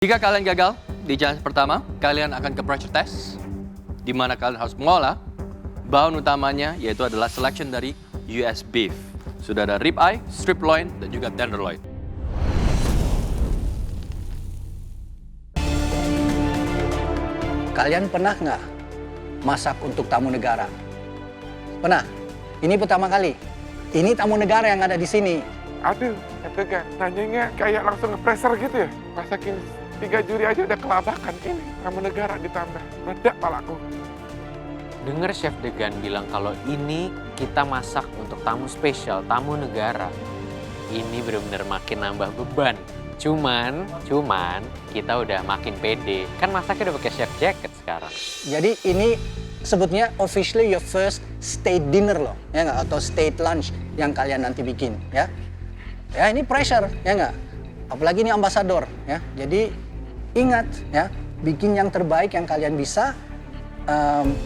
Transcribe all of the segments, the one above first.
Jika kalian gagal di challenge pertama, kalian akan ke pressure test, di mana kalian harus mengolah bahan utamanya, yaitu adalah selection dari US beef. Sudah ada rib eye, strip loin, dan juga tenderloin. Kalian pernah nggak masak untuk tamu negara? Pernah? Ini pertama kali. Ini tamu negara yang ada di sini. Aduh, itu kan nanyanya kayak langsung nge-pressure gitu ya. Masakin 3 juri aja udah kelabakan ini. Tamu negara ditambah. Meledak palaku. Dengar Chef Degan bilang kalau ini kita masak untuk tamu spesial, tamu negara. Ini benar-benar makin nambah beban. Cuman kita udah makin pede. Kan masaknya udah pakai chef jacket sekarang. Jadi ini sebutnya officially your first state dinner loh, ya nggak? Atau state lunch yang kalian nanti bikin, ya. Ya ini pressure, ya nggak? Apalagi ini ambasador, ya. Jadi ingat, ya, bikin yang terbaik yang kalian bisa.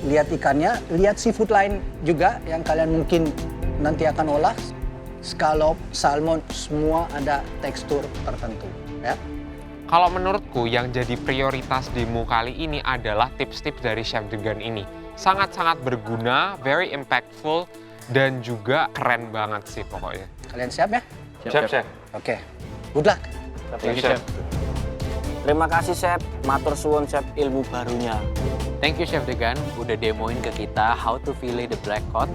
Lihat ikannya, lihat seafood lain juga yang kalian mungkin nanti akan olah. Scallop, salmon, semua ada tekstur tertentu, ya. Kalau menurutku yang jadi prioritas demo kali ini adalah tips-tips dari Chef Degan ini. Sangat-sangat berguna, very impactful, dan juga keren banget sih pokoknya. Kalian siap ya? Siap, Chef. Oke, good luck. Thank you, Chef. Terima kasih Chef, matur suwun Chef ilmu barunya. Thank you Chef Degan udah demoin ke kita how to fillet the black cod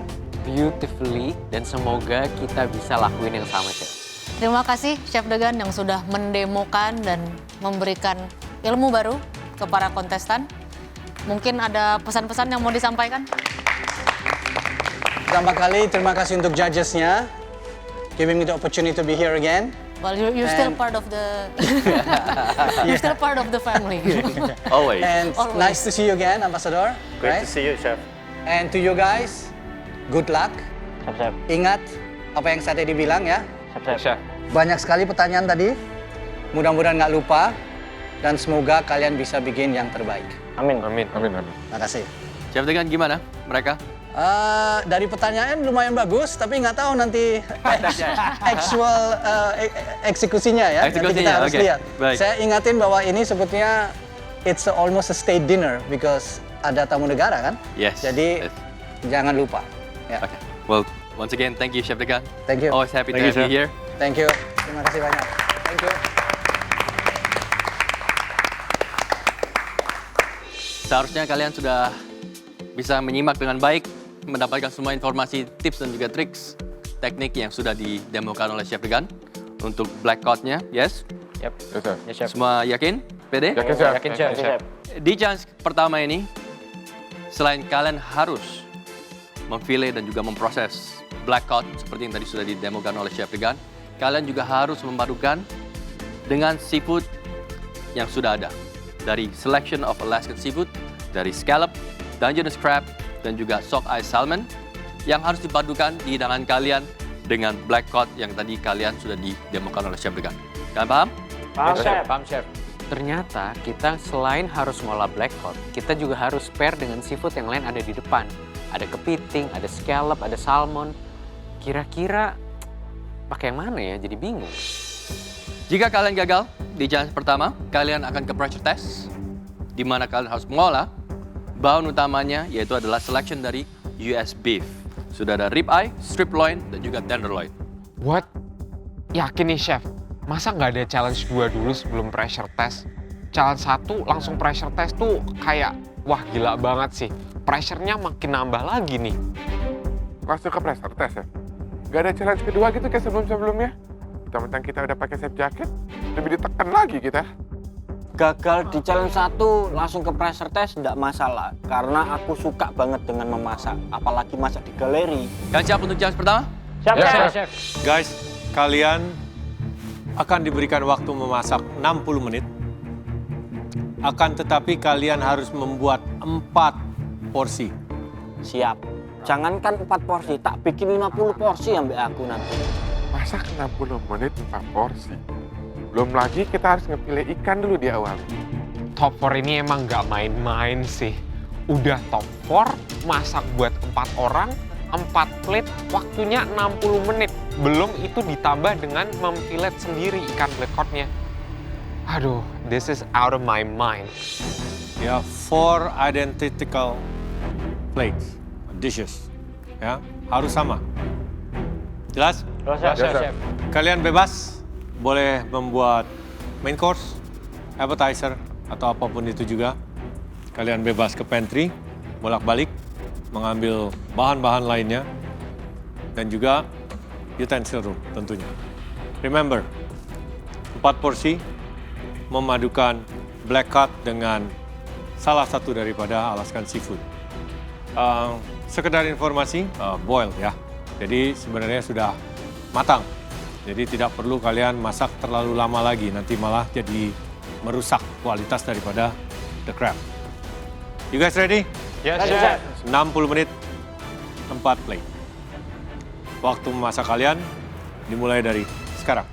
beautifully, dan semoga kita bisa lakuin yang sama, Chef. Terima kasih Chef Degan yang sudah mendemokan dan memberikan ilmu baru ke para kontestan. Mungkin ada pesan-pesan yang mau disampaikan? Pertama kali, terima kasih untuk judges-nya. Giving me the opportunity to be here again. Well, you're still part of the you're still part of the family. Always. And Always. nice to see you again, Ambassador. Great to see you Chef. And to you guys, good luck. Chef. Ingat apa yang saya tadi bilang ya. Chef. Banyak sekali pertanyaan tadi. Mudah-mudahan nggak lupa. Dan semoga kalian bisa bikin yang terbaik. Amin. Amin. Terima kasih. Chef Degan gimana mereka? Dari pertanyaan lumayan bagus, tapi nggak tahu nanti actual eksekusinya ya. Nanti kita harus oke. lihat. Baik. Saya ingatin bahwa ini sebetulnya it's almost a state dinner because ada tamu negara kan. Yes. Jadi Yes. jangan lupa. Ya. Okay. Well, once again, thank you Chef Degan. Thank you. Always happy to Thank you, have you Chef. here. Thank you. Terima kasih banyak. Thank you. Seharusnya kalian sudah bisa menyimak dengan baik, mendapatkan semua informasi, tips dan juga triks teknik yang sudah didemokan oleh Chef Degan untuk black cod-nya. Yes? Yep. Yes, Chef. Ya Chef. Semua yakin? Pede? Yakin, Chef. Yakin Chef. Chef. Di challenge pertama ini, selain kalian harus memfillet dan juga memproses black cod seperti yang tadi sudah didemokan oleh Chef Degan, kalian juga harus memadukan dengan seafood yang sudah ada. Dari selection of Alaskan seafood, dari scallop, Dungeness crab, dan juga sockeye salmon yang harus dipadukan di hidangan kalian dengan black cod yang tadi kalian sudah didemokan oleh Chef Degan. Kalian paham? Paham Chef. Paham, Chef. Ternyata kita selain harus ngolah black cod, kita juga harus pair dengan seafood yang lain ada di depan. Ada kepiting, ada scallop, ada salmon. Kira-kira pakai yang mana ya? Jadi bingung. Jika kalian gagal di challenge pertama, kalian akan ke pressure test, di mana kalian harus mengolah bahan utamanya, yaitu adalah selection dari US beef. Sudah ada rib eye, strip loin, dan juga tenderloin. What? Yakin nih Chef? Masa nggak ada challenge 2 dulu sebelum pressure test? Challenge 1 langsung pressure test tuh kayak, wah gila banget sih. Pressure-nya makin nambah lagi nih. Langsung ke pressure test ya? Gak ada challenge kedua gitu kayak sebelum-sebelumnya? Mentang-mentang kita udah pakai chef jacket, lebih ditekan lagi kita. Gagal di challenge 1 langsung ke pressure test tidak masalah. Karena aku suka banget dengan memasak. Apalagi masak di galeri. Kalian siap untuk challenge pertama? Siap Ya, Chef. Chef. Guys, kalian akan diberikan waktu memasak 60 menit. Akan tetapi kalian harus membuat 4 porsi. Siap. Jangankan 4 porsi, tak bikin 50 porsi ambil aku nanti. Masak 60 menit 4 porsi. Belum lagi kita harus ngepilih ikan dulu di awal. Top 4 ini emang nggak main-main sih. Udah top 4, masak buat 4 orang, 4 plate, waktunya 60 menit. Belum itu ditambah dengan memfilet sendiri ikan black cod-nya. Aduh, this is out of my mind. Ya, 4 identical plates, dishes. Ya, harus sama. Jelas? Jelas, Chef. Kalian bebas, boleh membuat main course, appetizer, atau apapun itu juga. Kalian bebas ke pantry, bolak-balik, mengambil bahan-bahan lainnya, dan juga utensil room tentunya. Remember, 4 porsi memadukan black cod dengan salah satu daripada Alaskan seafood. Sekedar informasi, boiled ya. Jadi sebenarnya sudah matang. Jadi tidak perlu kalian masak terlalu lama lagi, nanti malah jadi merusak kualitas daripada the crab. You guys ready? Yes, Chef. 60 menit, 4 plate. Waktu memasak kalian dimulai dari sekarang.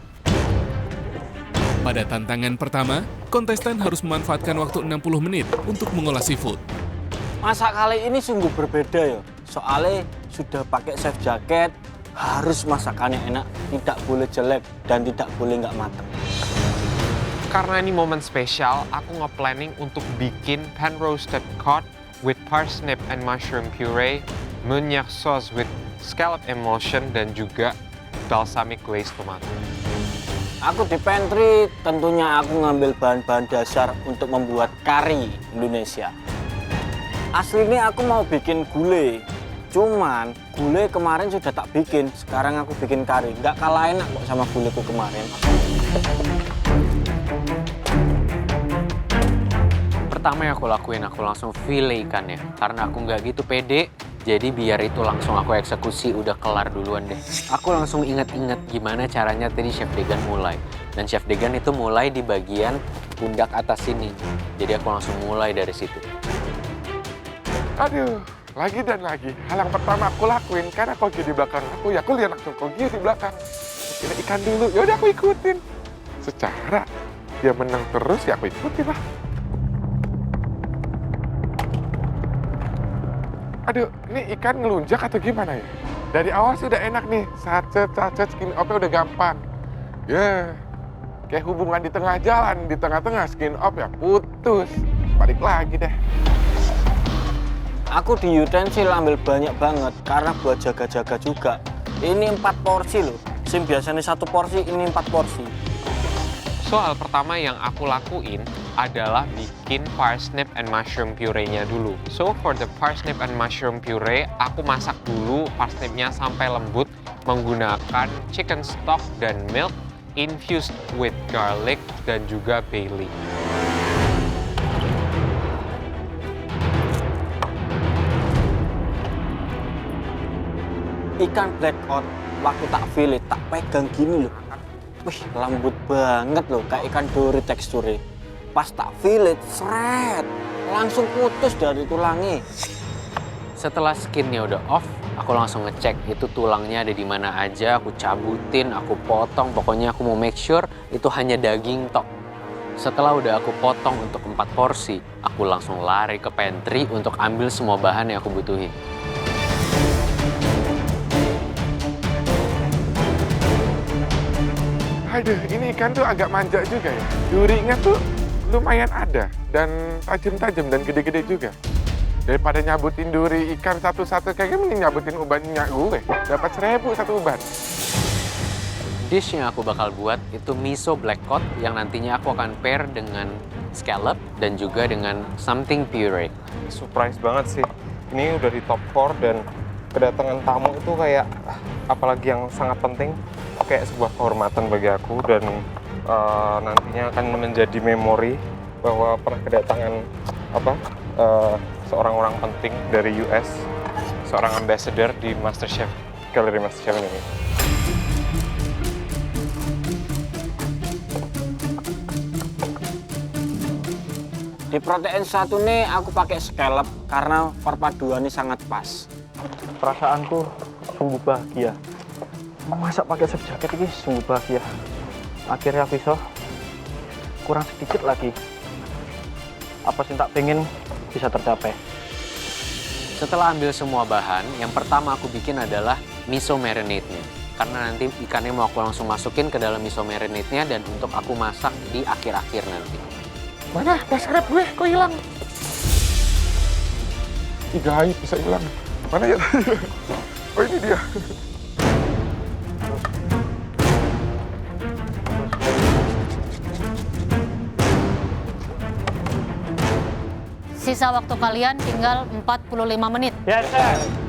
Pada tantangan pertama, kontestan harus memanfaatkan waktu 60 menit untuk mengolah seafood. Masak kali ini sungguh berbeda ya. Soalnya sudah pakai chef jacket, harus masakannya enak, tidak boleh jelek, dan tidak boleh nggak matang. Karena ini momen spesial, aku nge-planning untuk bikin pan roasted cod with parsnip and mushroom puree, meunier sauce with scallop emulsion, dan juga balsamic glaze tomato. Aku di pantry tentunya aku ngambil bahan-bahan dasar untuk membuat kari Indonesia. Aslinya aku mau bikin gulai, cuman gulai kemarin sudah tak bikin, sekarang aku bikin kari. Nggak kalah enak kok sama gulaiku kemarin. Pertama yang aku lakuin, aku langsung fillet ikannya. Karena aku nggak gitu pede, jadi biar itu langsung aku eksekusi, udah kelar duluan deh. Aku langsung inget-inget gimana caranya tadi Chef Degan mulai. Dan Chef Degan itu mulai di bagian pundak atas sini. Jadi aku langsung mulai dari situ. Aduh, lagi dan lagi. Hal yang pertama aku lakuin, karena Kogi di belakang aku, ya aku lihat langsung Kogi di belakang. Kira ikan dulu, ya udah aku ikutin. Secara dia menang terus, ya aku ikutin lah. Aduh, ini ikan ngelunjak atau gimana ya? Dari awal sudah enak nih, sacet, skin off-nya udah gampang. Ya, kayak hubungan di tengah jalan, di tengah-tengah skin off ya putus. Balik lagi deh. Aku di utensil ambil banyak banget karena buat jaga-jaga juga. Ini 4 porsi loh. Sim biasanya 1 porsi, ini 4 porsi. Soal pertama yang aku lakuin adalah bikin parsnip and mushroom puree-nya dulu. So for the parsnip and mushroom puree, aku masak dulu parsnipnya sampai lembut menggunakan chicken stock dan milk infused with garlic dan juga bay leaf. Ikan black cod, waktu tak fillet, tak pegang gini loh. Wih, lembut banget loh, kayak ikan dori teksturnya. Pas tak fillet, seret, langsung putus dari tulangnya. Setelah skinnya udah off, aku langsung ngecek itu tulangnya ada di mana aja, aku cabutin, aku potong, pokoknya aku mau make sure itu hanya daging tok. Setelah udah aku potong untuk 4 porsi, aku langsung lari ke pantry untuk ambil semua bahan yang aku butuhin. Aduh, ini ikan tuh agak manja juga ya. Durinya tuh lumayan ada dan tajam-tajam dan gede-gede juga. Daripada nyabutin duri ikan satu-satu, kayaknya mending nyabutin ubannya gue. Dapat 1.000 satu uban. Dish yang aku bakal buat itu miso black cod yang nantinya aku akan pair dengan scallop dan juga dengan something puree. Surprise banget sih. Ini udah di top 4 dan kedatangan tamu itu kayak apalagi yang sangat penting, kayak sebuah kehormatan bagi aku dan nantinya akan menjadi memori bahwa pernah kedatangan seorang orang penting dari US, seorang ambassador di MasterChef, Galeri MasterChef ini. Di protein satu nih aku pakai scallop karena perpaduannya sangat pas. Perasaanku sungguh bahagia. Memasak pakai chef jacket ini sungguh bahagia. Akhirnya bisa kurang sedikit lagi. Apa sih tak pengen bisa tercapai. Setelah ambil semua bahan, yang pertama aku bikin adalah miso marinade-nya. Karena nanti ikannya mau aku langsung masukin ke dalam miso marinade-nya dan untuk aku masak di akhir-akhir nanti. Mana flash grab gue? Kok hilang? Ih, gaib bisa hilang. Mana ya? Oh, ini dia. Sisa waktu kalian tinggal 45 menit. Ya, Chef.